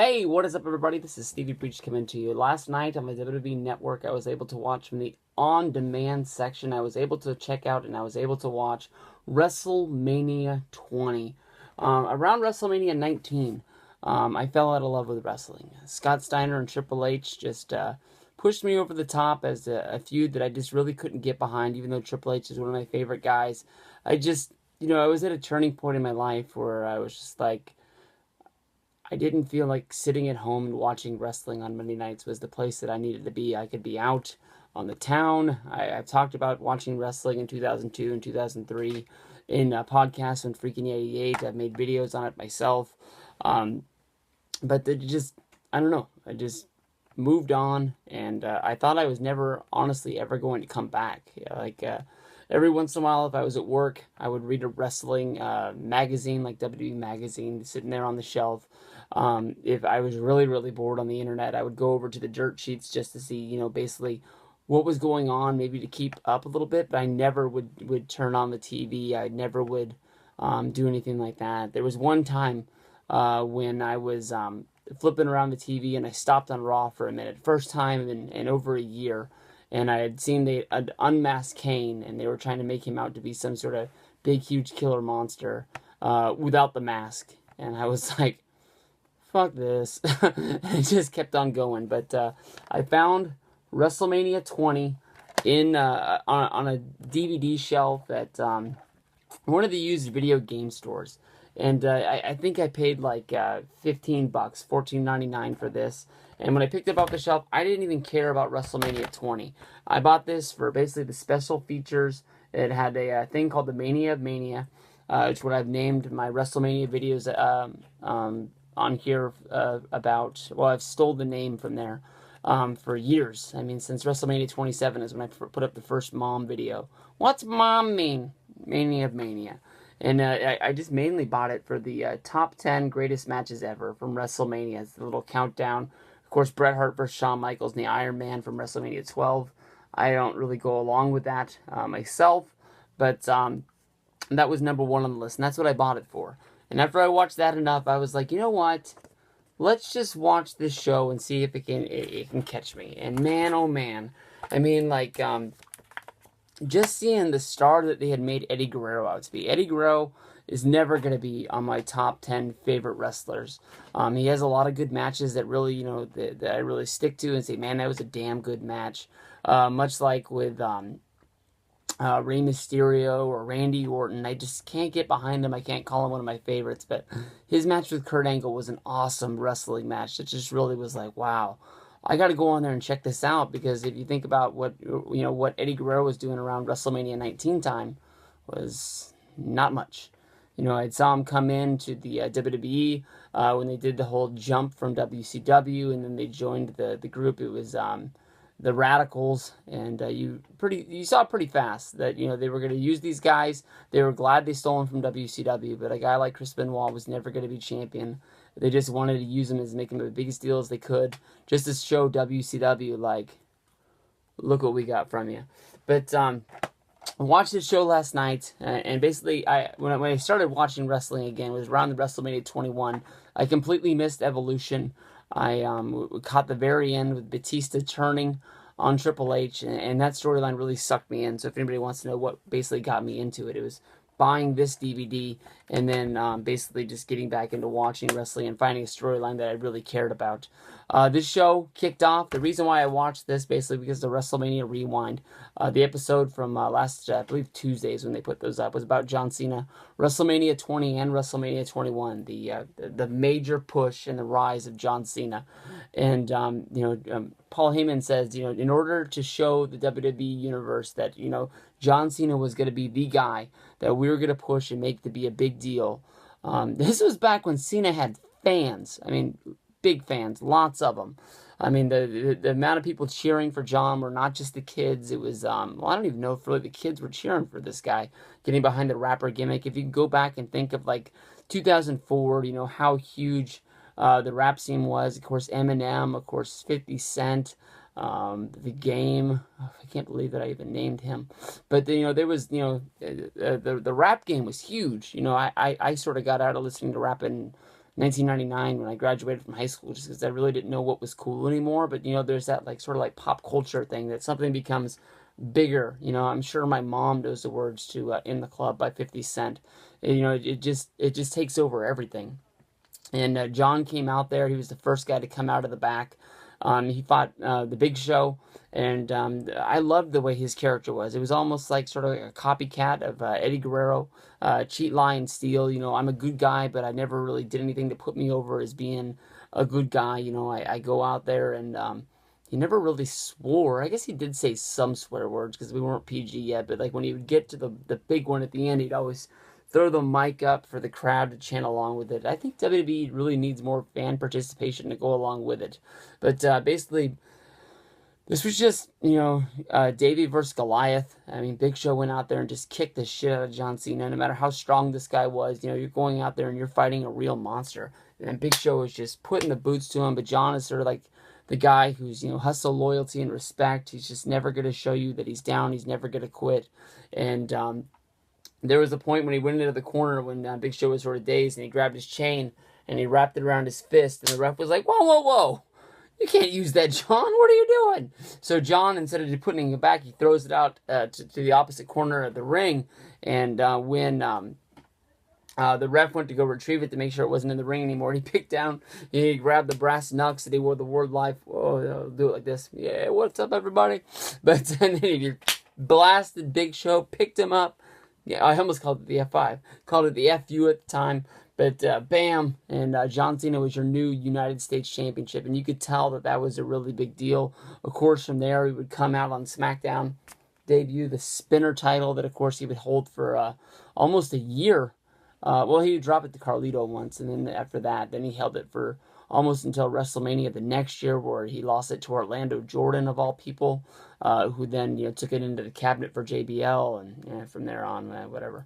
Hey, what is up, everybody? This is Stevie Preach coming to you. Last night on my WWE Network, I was able to watch from the on-demand section. I was able to check out and I was able to watch Wrestlemania 20. Around Wrestlemania 19, I fell out of love with wrestling. Scott Steiner and Triple H just pushed me over the top as a feud that I just really couldn't get behind, even though Triple H is one of my favorite guys. I was at a turning point in my life where I was just like, I didn't feel like sitting at home and watching wrestling on Monday nights was the place that I needed to be. I could be out on the town. I've talked about watching wrestling in 2002 and 2003 in podcasts on Freaking 88. I've made videos on it myself. Um, but I don't know. I just moved on, and I thought I was never, honestly, ever going to come back. Every once in a while, if I was at work, I would read a wrestling magazine, like WWE magazine, sitting there on the shelf. If I was really, really bored on the internet, I would go over to the dirt sheets just to see, basically what was going on, maybe to keep up a little bit. But I never would turn on the TV. I never would do anything like that. There was one time when I was flipping around the TV and I stopped on Raw for a minute. First time in over a year. And I had seen they had unmasked Kane, and they were trying to make him out to be some sort of big, huge killer monster without the mask. And I was like, fuck this. And it just kept on going. But I found WrestleMania 20 on a DVD shelf at one of the used video game stores. And I think I paid like $15, $14.99 for this. And when I picked it up off the shelf, I didn't even care about WrestleMania 20. I bought this for basically the special features. It had a thing called the Mania Mania, which is what I've named my WrestleMania videos on here about. Well, I've stole the name from there for years. I mean, since WrestleMania 27 is when I put up the first mom video. What's mom mean? Mania Mania. And I just mainly bought it for the top 10 greatest matches ever from WrestleMania. It's the little countdown. Of course, Bret Hart versus Shawn Michaels and the Iron Man from WrestleMania 12. I don't really go along with that myself, but that was number one on the list, and that's what I bought it for. And after I watched that enough, I was like, you know what? Let's just watch this show and see if it can catch me. And man, oh man, I mean, like, just seeing the star that they had made Eddie Guerrero out to be. Eddie Guerrero is never going to be on my top 10 favorite wrestlers. He has a lot of good matches that really, that I really stick to and say, man, that was a damn good match. Much like with Rey Mysterio or Randy Orton, I just can't get behind him. I can't call him one of my favorites, but his match with Kurt Angle was an awesome wrestling match. That just really was like, wow. I got to go on there and check this out, because if you think about what Eddie Guerrero was doing around WrestleMania 19 time, was not much. I saw him come in to the WWE when they did the whole jump from WCW, and then they joined the group. It was the Radicals, and you saw pretty fast that they were going to use these guys. They were glad they stole them from WCW, but a guy like Chris Benoit was never going to be champion. They just wanted to use him as make him the biggest deal as they could, just to show WCW, like, look what we got from you. But I watched this show last night, and basically, when I started watching wrestling again, it was around the WrestleMania 21. I completely missed Evolution. I caught the very end with Batista turning on Triple H, and that storyline really sucked me in. So if anybody wants to know what basically got me into it, it was buying this DVD and then basically just getting back into watching wrestling and finding a storyline that I really cared about. This show kicked off. The reason why I watched this basically because the WrestleMania Rewind. The episode from last, I believe Tuesdays when they put those up, was about John Cena. WrestleMania 20 and WrestleMania 21, the major push and the rise of John Cena. And, Paul Heyman says, in order to show the WWE universe that, John Cena was going to be the guy that we were going to push and make to be a big deal. This was back when Cena had fans. I mean, big fans, lots of them. I mean, the amount of people cheering for John were not just the kids. It was, I don't even know if really the kids were cheering for this guy, getting behind the rapper gimmick. If you go back and think of, like, 2004, how huge the rap scene was. Of course, Eminem, of course, 50 Cent, The Game. I can't believe that I even named him. But, there was, the rap game was huge. I sort of got out of listening to rap in 1999 when I graduated from high school, just because I really didn't know what was cool anymore. But there's that like sort of like pop culture thing that something becomes bigger. I'm sure my mom knows the words to "In the Club" by 50 Cent. And, it just takes over everything. And John came out there. He was the first guy to come out of the back. He fought the Big Show, and I loved the way his character was. It was almost like sort of like a copycat of Eddie Guerrero, cheat, lie, and steal. I'm a good guy, but I never really did anything to put me over as being a good guy. I go out there and he never really swore. I guess he did say some swear words because we weren't PG yet, but like when he would get to the big one at the end, he'd always throw the mic up for the crowd to chant along with it. I think WWE really needs more fan participation to go along with it. But basically, this was just, Davey versus Goliath. I mean, Big Show went out there and just kicked the shit out of John Cena. No matter how strong this guy was, you're going out there and you're fighting a real monster. And Big Show was just putting the boots to him. But John is sort of like the guy who's, hustle, loyalty, and respect. He's just never going to show you that he's down. He's never going to quit. And there was a point when he went into the corner when Big Show was sort of dazed, and he grabbed his chain and he wrapped it around his fist, and the ref was like, "Whoa, whoa, whoa. You can't use that, John. What are you doing?" So John, instead of putting it back, he throws it out to the opposite corner of the ring. And when the ref went to go retrieve it to make sure it wasn't in the ring anymore, he picked down, he grabbed the brass knucks that he wore the word life. Oh, I'll do it like this. "Yeah, what's up, everybody?" But and then he blasted Big Show, picked him up. Yeah, I almost called it the F5. Called it the FU at the time. But bam, and John Cena was your new United States Championship. And you could tell that was a really big deal. Of course, from there, he would come out on SmackDown, debut the spinner title that, of course, he would hold for almost a year. Well, he would drop it to Carlito once, and then after that, then he held it for almost until WrestleMania the next year, where he lost it to Orlando Jordan, of all people, who then took it into the cabinet for JBL, and from there on, whatever.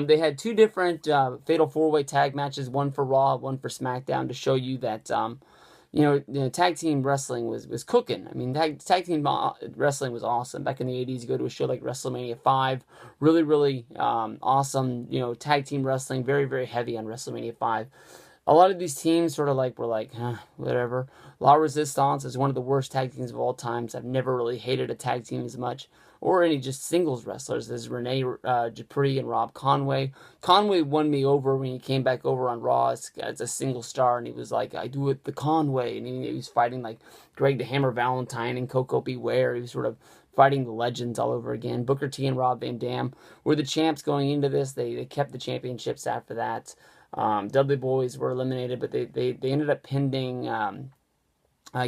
They had two different Fatal 4-Way tag matches, one for Raw, one for SmackDown, to show you that tag team wrestling was cooking. I mean, tag team wrestling was awesome. Back in the 80s, you go to a show like WrestleMania 5, really, really awesome, tag team wrestling, very, very heavy on WrestleMania 5. A lot of these teams sort of were like, whatever. La Resistance is one of the worst tag teams of all times. I've never really hated a tag team as much, or any just singles wrestlers, as Rene Dupree and Rob Conway. Conway won me over when he came back over on Raw as a single star, and he was like, "I do it the Conway," and he was fighting like Greg the Hammer Valentine and Coco Beware. He was sort of fighting the legends all over again. Booker T and Rob Van Dam were the champs going into this. They kept the championships after that. Dudley Boys were eliminated, but they ended up pinning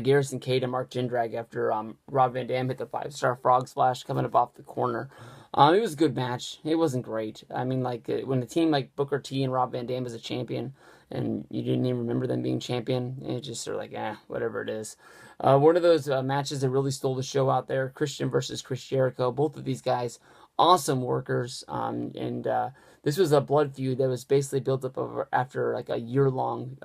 Garrison Cade and Mark Jindrak after Rob Van Dam hit the 5-star frog splash coming up off the corner. It was a good match. It wasn't great. I mean, when a team like Booker T and Rob Van Dam was a champion, and you didn't even remember them being champion, it's just sort of like, whatever it is. One of those matches that really stole the show out there, Christian versus Chris Jericho. Both of these guys, awesome workers, and this was a blood feud that was basically built up after like a year-long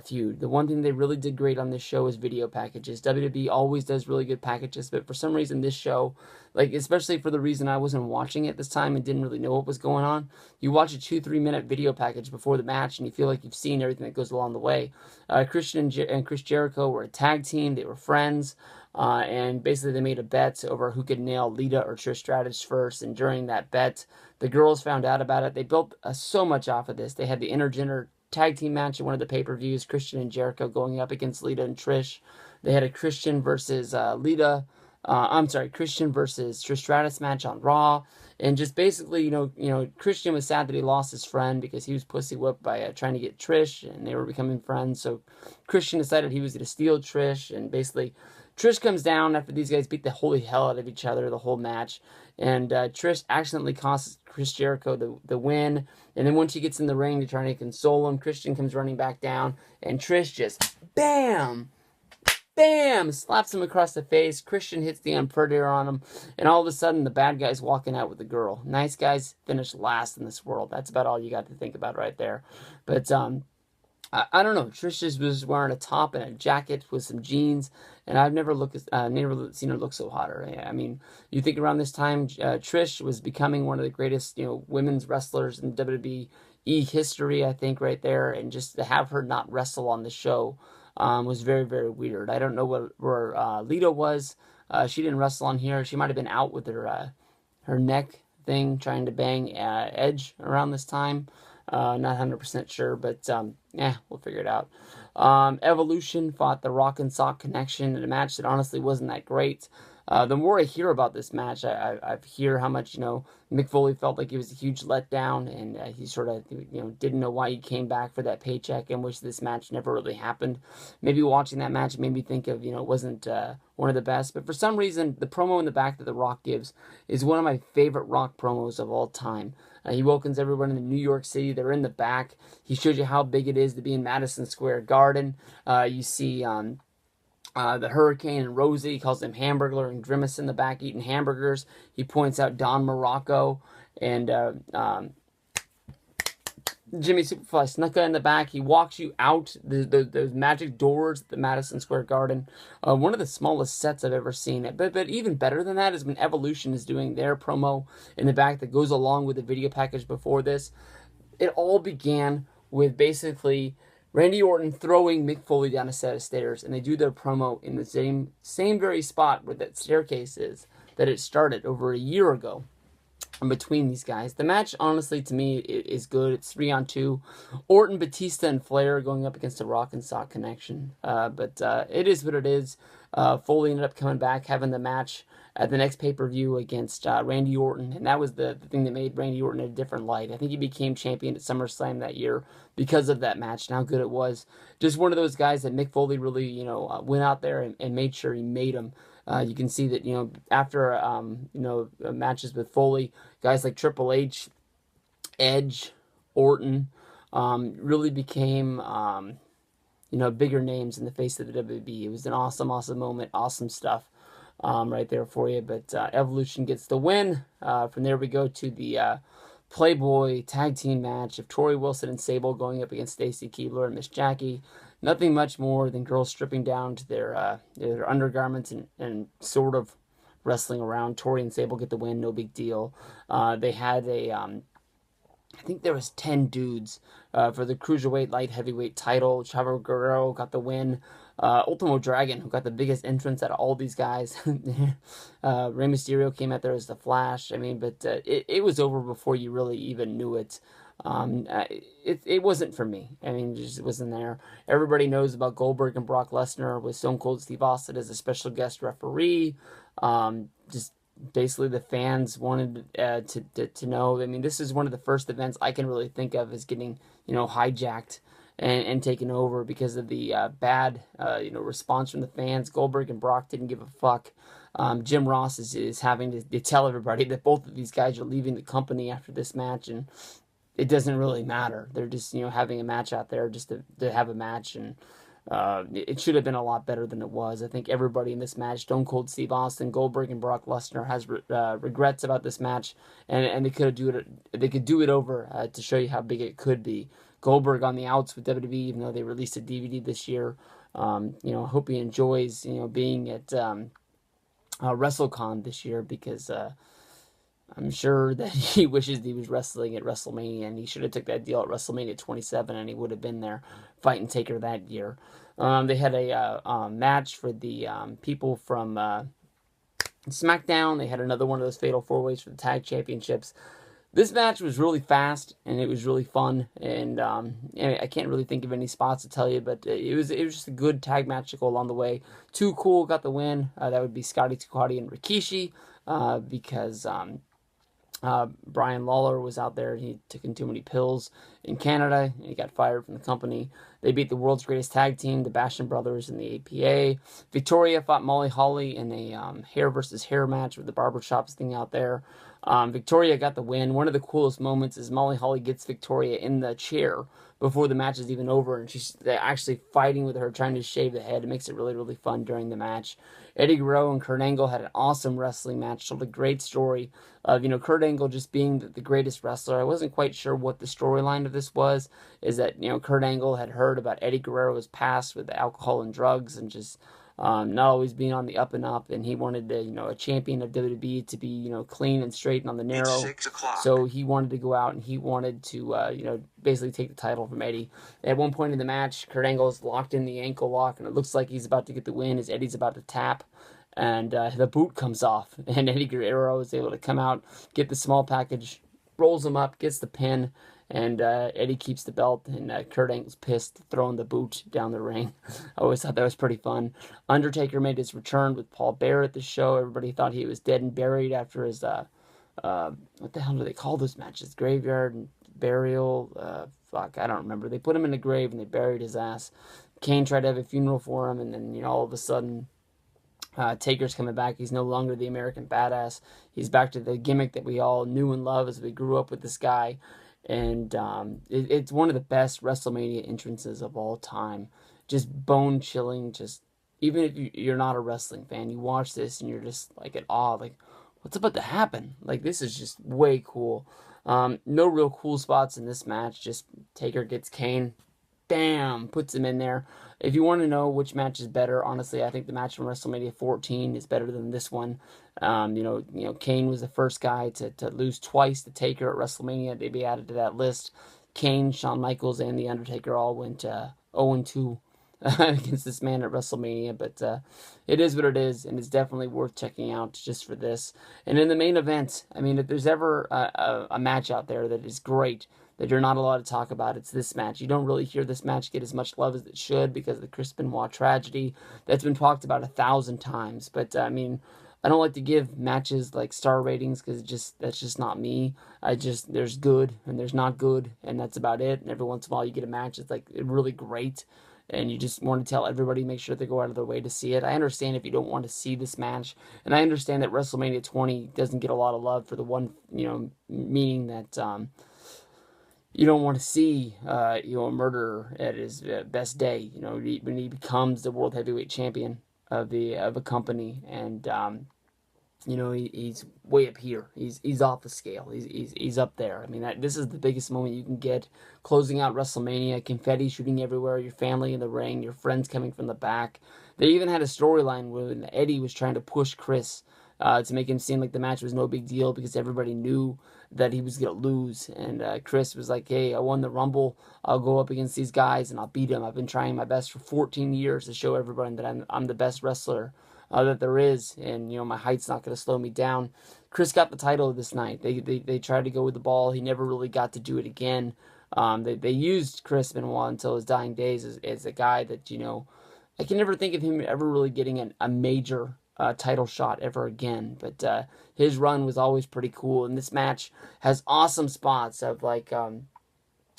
feud. The one thing they really did great on this show is video packages. WWE always does really good packages, but for some reason this show, especially for the reason I wasn't watching it this time and didn't really know what was going on, you watch a 2-3 minute video package before the match and you feel like you've seen everything that goes along the way. Christian and Chris Jericho were a tag team. They were friends. And basically they made a bet over who could nail Lita or Trish Stratus first. And during that bet, the girls found out about it. They built so much off of this. They had the intergender tag team match at one of the pay-per-views, Christian and Jericho going up against Lita and Trish. They had a Christian versus Christian versus Trish Stratus match on Raw. And just basically, Christian was sad that he lost his friend because he was pussy whipped by trying to get Trish, and they were becoming friends. So Christian decided he was going to steal Trish, and basically Trish comes down after these guys beat the holy hell out of each other the whole match. And Trish accidentally costs Chris Jericho the win. And then once she gets in the ring to try to console him, Christian comes running back down. And Trish just, bam, slaps him across the face. Christian hits the Unpredator on him. And all of a sudden, the bad guy's walking out with the girl. Nice guys finish last in this world. That's about all you got to think about right there. But I don't know. Trish just was wearing a top and a jacket with some jeans, and I've never seen her look so hotter. I mean, you think around this time, Trish was becoming one of the greatest, women's wrestlers in WWE. history, I think, right there. And just to have her not wrestle on the show was very, very weird. I don't know where Lita was. She didn't wrestle on here. She might have been out with her neck thing, trying to bang Edge around this time. Not 100% sure, but yeah, we'll figure it out. Evolution fought the Rock and Sock Connection in a match that honestly wasn't that great. The more I hear about this match, I hear how much, Mick Foley felt like it was a huge letdown, and he sort of, didn't know why he came back for that paycheck, and wish this match never really happened. Maybe watching that match made me think of, it wasn't one of the best, but for some reason, the promo in the back that The Rock gives is one of my favorite Rock promos of all time. He welcomes everyone in New York City. They're in the back. He shows you how big it is to be in Madison Square Garden. You see the Hurricane and Rosie. He calls him Hamburglar, and Grimace in the back eating hamburgers. He points out Don Morocco and Jimmy Superfly Snuka in the back. He walks you out those magic doors at the Madison Square Garden. One of the smallest sets I've ever seen. But even better than that is when Evolution is doing their promo in the back that goes along with the video package before this. It all began with basically Randy Orton throwing Mick Foley down a set of stairs, and they do their promo in the same very spot where that staircase is that it started over a year ago. And between these guys, the match, honestly, to me, is good. It's 3-on-2. Orton, Batista, and Flair going up against the Rock and Sock Connection. But it is what it is. Foley ended up coming back, having the match at the next pay-per-view against Randy Orton, and that was the thing that made Randy Orton in a different light. I think he became champion at SummerSlam that year because of that match and how good it was. Just one of those guys that Mick Foley really, went out there and made sure he made him. You can see that, after, matches with Foley, guys like Triple H, Edge, Orton, really became, bigger names in the face of the WWE. It was an awesome, awesome moment, awesome stuff right there for you. But Evolution gets the win. From there we go to the Playboy tag team match of Tori Wilson and Sable going up against Stacy Keibler and Miss Jackie. Nothing much more than girls stripping down to their undergarments and sort of wrestling around. Tori and Sable get the win, no big deal. They had I think there was 10 dudes for the Cruiserweight Light Heavyweight title. Chavo Guerrero got the win. Ultimo Dragon, who got the biggest entrance out of all these guys. Rey Mysterio came out there as the Flash. But it was over before you really even knew it. It wasn't for me. It just wasn't there. Everybody knows about Goldberg and Brock Lesnar with Stone Cold Steve Austin as a special guest referee. Just basically the fans wanted to know. This is one of the first events I can really think of as getting hijacked and taken over because of the bad response from the fans. Goldberg and Brock didn't give a fuck. Jim Ross is having to tell everybody that both of these guys are leaving the company after this match, and it doesn't really matter. They're just having a match out there just to have a match, and it should have been a lot better than it was. I think everybody in this match, Stone Cold Steve Austin, Goldberg, and Brock Lesnar, has regrets about this match, and they could do it over to show you how big it could be. Goldberg on the outs with WWE, even though they released a DVD this year. I hope he enjoys being at WrestleCon this year, because I'm sure that he wishes he was wrestling at Wrestlemania, and he should have took that deal at Wrestlemania 27, and he would have been there fighting Taker that year. They had a match for the people from SmackDown. They had another one of those Fatal 4-Ways for the Tag Championships. This match was really fast, and it was really fun, and I can't really think of any spots to tell you, but it was just a good tag match to go along the way. Too Cool got the win. That would be Scotty 2 Hotty and Rikishi, because Brian Lawler was out there. He took in too many pills in Canada, and he got fired from the company. They beat the world's greatest tag team, the Bastion Brothers, in the APA. Victoria fought Molly Holly in a hair versus hair match with the barbershops thing out there. Victoria got the win. One of the coolest moments is Molly Holly gets Victoria in the chair before the match is even over, and she's actually fighting with her, trying to shave the head. It makes it really, really fun during the match. Eddie Guerrero and Kurt Angle had an awesome wrestling match. Told a great story of, Kurt Angle just being the greatest wrestler. I wasn't quite sure what the storyline of this was. Is that, Kurt Angle had heard about Eddie Guerrero's past with alcohol and drugs, and just not always being on the up and up, and he wanted to, a champion of WWE to be, clean and straight and on the narrow. It's 6 o'clock. So he wanted to go out and he wanted to, basically take the title from Eddie. At one point in the match, Kurt Angle is locked in the ankle lock, and it looks like he's about to get the win as Eddie's about to tap. And the boot comes off, and Eddie Guerrero is able to come out, get the small package, rolls him up, gets the pin, and Eddie keeps the belt, and Kurt Angle's pissed, throwing the boot down the ring. I always thought that was pretty fun. Undertaker made his return with Paul Bearer at the show. Everybody thought he was dead and buried after his, what the hell do they call those matches? Graveyard and burial? Fuck, I don't remember. They put him in a grave and they buried his ass. Kane tried to have a funeral for him, and then, all of a sudden, Taker's coming back. He's no longer the American Badass. He's back to the gimmick that we all knew and loved as we grew up with this guy. And it's one of the best WrestleMania entrances of all time. Just bone-chilling. Just even if you're not a wrestling fan, you watch this and you're just like at awe. Like, what's about to happen? Like, this is just way cool. No real cool spots in this match. Just Taker gets Kane. Bam! Puts him in there. If you want to know which match is better, honestly, I think the match from WrestleMania 14 is better than this one. Kane was the first guy to lose twice to Taker at WrestleMania. They'd be added to that list. Kane, Shawn Michaels, and The Undertaker all went 0-2 against this man at WrestleMania. But it is what it is, and it's definitely worth checking out just for this. And in the main event, I mean, if there's ever a match out there that is great, that you're not allowed to talk about, it's this match. You don't really hear this match get as much love as it should because of the Chris Benoit tragedy that's been talked about 1,000 times. But, I mean, I don't like to give matches like star ratings because that's just not me. There's good and there's not good, and that's about it. And every once in a while you get a match that's like really great, and you just want to tell everybody, make sure they go out of their way to see it. I understand if you don't want to see this match, and I understand that WrestleMania 20 doesn't get a lot of love for the one, meaning that, you don't want to see, a murderer at his best day, when he becomes the world heavyweight champion of a company, and he's way up here. He's off the scale. He's up there. I mean, this is the biggest moment you can get, closing out WrestleMania, confetti shooting everywhere, your family in the ring, your friends coming from the back. They even had a storyline where Eddie was trying to push Chris to make him seem like the match was no big deal because everybody knew that he was going to lose. And Chris was like, hey, I won the Rumble. I'll go up against these guys and I'll beat them. I've been trying my best for 14 years to show everybody that I'm the best wrestler that there is. And, my height's not going to slow me down. Chris got the title this night. They tried to go with the ball. He never really got to do it again. They used Chris Benoit until his dying days as a guy that, I can never think of him ever really getting a major title shot ever again, but his run was always pretty cool, and this match has awesome spots of like,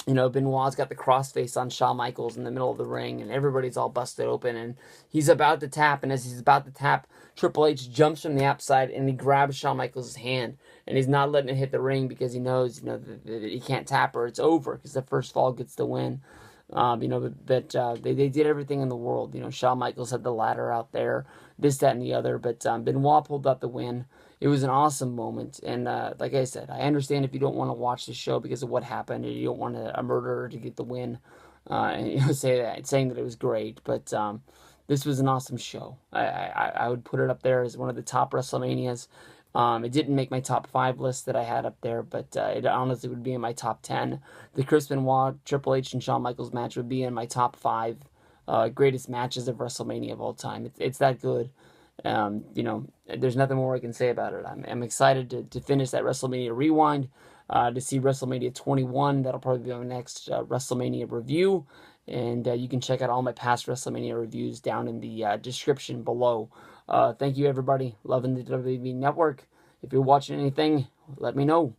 Benoit's got the crossface on Shawn Michaels in the middle of the ring, and everybody's all busted open, and he's about to tap, and as he's about to tap, Triple H jumps from the outside, and he grabs Shawn Michaels' hand, and he's not letting it hit the ring because he knows, that he can't tap or it's over, because the first fall gets the win. They did everything in the world. Shawn Michaels had the ladder out there, this, that, and the other, but Benoit pulled out the win. It was an awesome moment, and like I said, I understand if you don't want to watch the show because of what happened, and you don't want a murderer to get the win, and saying that it was great, but this was an awesome show. I would put it up there as one of the top WrestleManias. It didn't make my top 5 list that I had up there, but it honestly would be in my top 10. The Chris Benoit, Triple H, and Shawn Michaels match would be in my top 5 greatest matches of WrestleMania of all time. It's that good. There's nothing more I can say about it. I'm excited to finish that WrestleMania Rewind, to see WrestleMania 21. That'll probably be my next WrestleMania review. And you can check out all my past WrestleMania reviews down in the description below. Thank you, everybody. Loving the WWE Network. If you're watching anything, let me know.